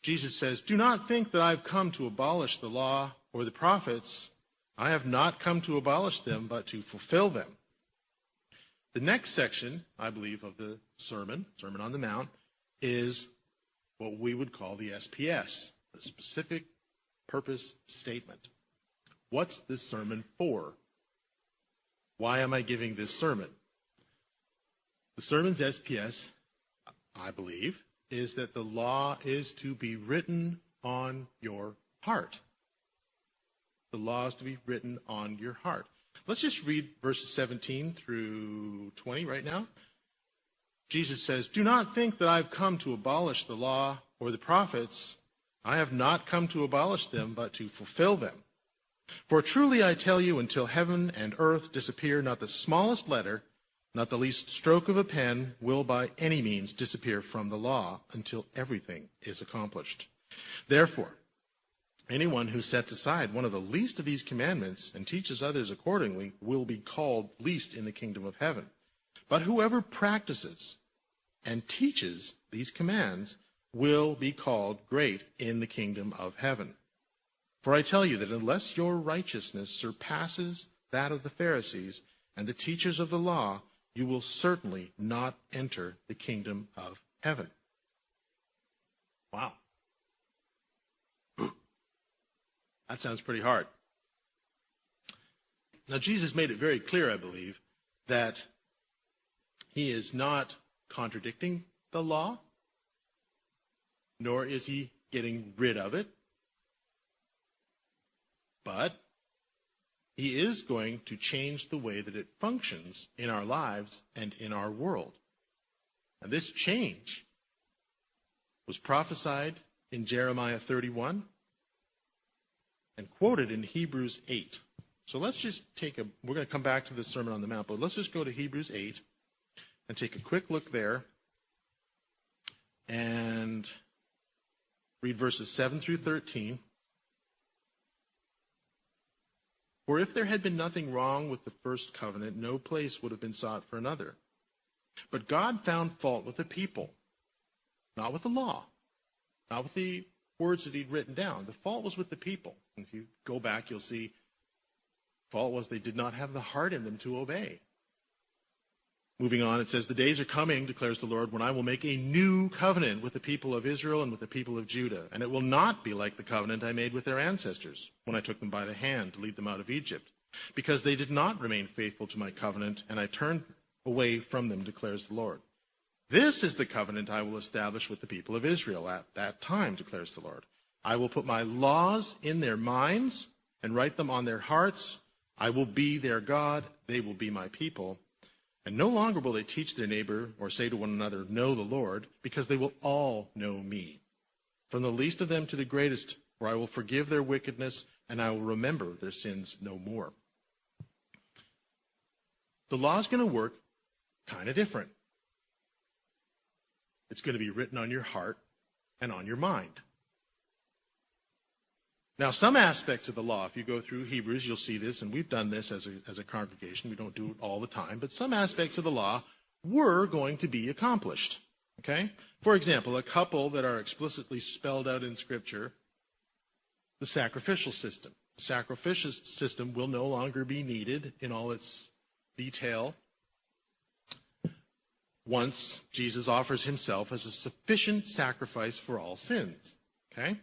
Jesus says, "Do not think that I've come to abolish the law or the prophets. I have not come to abolish them, but to fulfill them." The next section, I believe, of the Sermon on the Mount, is what we would call the SPS, the Specific Purpose Statement. What's this sermon for? Why am I giving this sermon? The sermon's SPS, I believe, is that the law is to be written on your heart. The law is to be written on your heart. Let's just read verses 17 through 20 right now. Jesus says, "Do not think that I've come to abolish the law or the prophets. I have not come to abolish them, but to fulfill them. For truly I tell you, until heaven and earth disappear, not the smallest letter, not the least stroke of a pen will by any means disappear from the law until everything is accomplished. Therefore, anyone who sets aside one of the least of these commandments and teaches others accordingly will be called least in the kingdom of heaven. But whoever practices and teaches these commands will be called great in the kingdom of heaven. For I tell you that unless your righteousness surpasses that of the Pharisees and the teachers of the law, you will certainly not enter the kingdom of heaven." Wow. That sounds pretty hard. Now, Jesus made it very clear, I believe, that he is not contradicting the law, nor is he getting rid of it, but he is going to change the way that it functions in our lives and in our world. And this change was prophesied in Jeremiah 31 and quoted in Hebrews 8. So let's just we're going to come back to the Sermon on the Mount, but let's just go to Hebrews 8 and take a quick look there and read verses 7 through 13. "For if there had been nothing wrong with the first covenant, no place would have been sought for another. But God found fault with the people, not with the law, not with the words that he'd written down. The fault was with the people." And if you go back, you'll see the fault was they did not have the heart in them to obey. Moving on, it says, "The days are coming, declares the Lord, when I will make a new covenant with the people of Israel and with the people of Judah. And it will not be like the covenant I made with their ancestors when I took them by the hand to lead them out of Egypt, because they did not remain faithful to my covenant, and I turned away from them, declares the Lord. This is the covenant I will establish with the people of Israel at that time, declares the Lord. I will put my laws in their minds and write them on their hearts. I will be their God. They will be my people. And no longer will they teach their neighbor or say to one another, 'Know the Lord,' because they will all know me, from the least of them to the greatest, for I will forgive their wickedness and I will remember their sins no more." The law is going to work kind of different. It's going to be written on your heart and on your mind. Now, some aspects of the law, if you go through Hebrews, you'll see this, and we've done this as a congregation. We don't do it all the time, but some aspects of the law were going to be accomplished. Okay? For example, a couple that are explicitly spelled out in Scripture, the sacrificial system. The sacrificial system will no longer be needed in all its detail once Jesus offers himself as a sufficient sacrifice for all sins. Okay?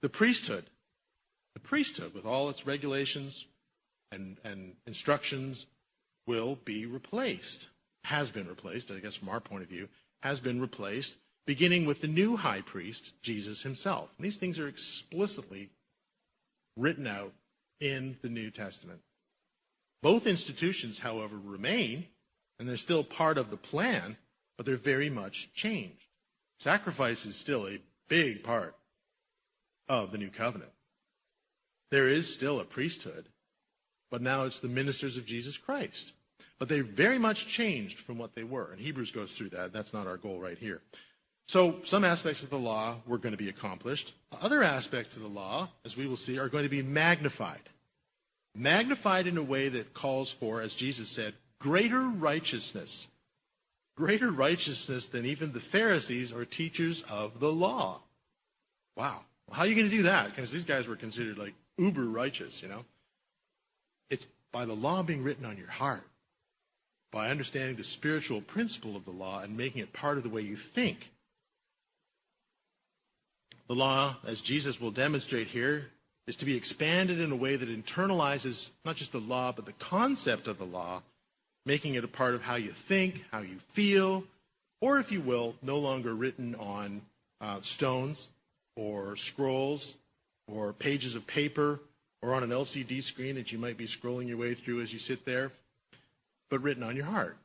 The priesthood with all its regulations and instructions will be replaced, has been replaced, I guess from our point of view, has been replaced, beginning with the new high priest, Jesus himself. And these things are explicitly written out in the New Testament. Both institutions, however, remain, and they're still part of the plan, but they're very much changed. Sacrifice is still a big part of the new covenant. There is still a priesthood, but now it's the ministers of Jesus Christ. But they very much changed from what they were. And Hebrews goes through that. That's not our goal right here. So some aspects of the law were going to be accomplished. Other aspects of the law, as we will see, are going to be magnified. Magnified in a way that calls for, as Jesus said, greater righteousness greater righteousness than even the Pharisees or teachers of the law. Wow. How are you going to do that? Because these guys were considered like uber righteous, you know. It's by the law being written on your heart, by understanding the spiritual principle of the law and making it part of the way you think. The law, as Jesus will demonstrate here, is to be expanded in a way that internalizes not just the law, but the concept of the law, making it a part of how you think, how you feel, or, if you will, no longer written on stones or scrolls or pages of paper or on an LCD screen that you might be scrolling your way through as you sit there, but written on your heart.